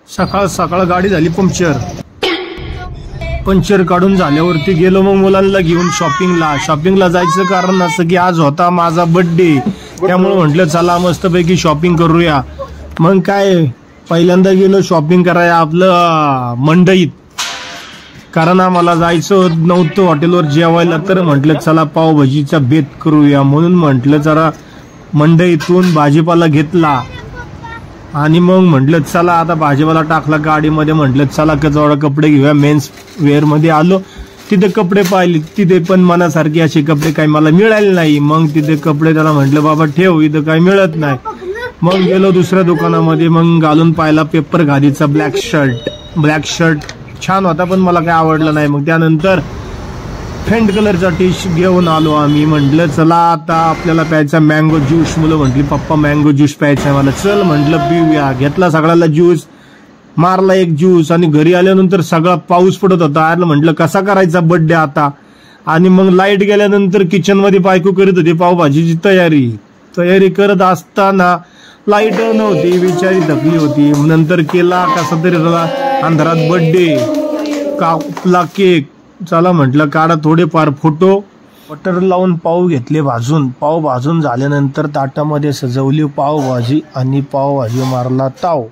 सकाळ सकाळ गाडी झाली पंक्चर काढून झाल्यावरती गेलो मग मुलांना घेऊन शॉपिंगला जायचं कारण असं की आज होता माझा बर्थडे, त्यामुळे म्हटलं चला मस्तपैकी शॉपिंग करूया. मग काय पहिल्यांदा गेलो शॉपिंग करायला आपलं मंडईत, कारण आम्हाला जायचं नव्हतं हॉटेलवर जेवायला. तर म्हटलं चला पावभाजीचा बेत करूया, म्हणून म्हटलं जरा मंडईतून भाजीपाला घेतला आणि मग म्हटलं चला आता भाजीपाला टाकला गाडीमध्ये. म्हटलं चला जवळ कपडे घेऊया. मेन्स वेअर मध्ये आलो, तिथे कपडे पाहिले, तिथे पण मनासारखे असे कपडे काही मला मिळाले नाही. मग तिथे कपडे त्याला म्हटलं बाबा ठेव, इथं काही मिळत नाही. मग गेलो दुसऱ्या दुकानामध्ये, मग घालून पाहिला पेपर घालीचा ब्लॅक शर्ट छान होता पण मला काही आवडलं नाही. मग त्यानंतर फेंट कलरचा टी शर्ट घेऊन आलो आम्ही. म्हटलं चला आता आपल्याला प्यायचा मँगो ज्यूस. मुलं म्हटली पप्पा मँगो ज्यूस प्यायचा मला. चल म्हटलं पिऊया. घेतला सगळ्याला ज्यूस, मारला एक ज्यूस आणि घरी आल्यानंतर सगळा पाऊस पडत होता. अरे म्हटलं कसा करायचा बर्थडे आता. आणि मग लाईट गेल्यानंतर किचन मध्ये बायको करीत होती पावभाजीची तयारी करत असताना लाईट नव्हती, बिचारी थकली होती. नंतर केला कसा तरी अंधारात बर्थडे, कापला केक. चला म्हटलं काढा थोडेफार फोटो. बटर लावून पाव घेतले भाजून. पाव भाजून झाल्यानंतर ताटामध्ये सजवली पावभाजी आणि पावभाजी मारला ताव.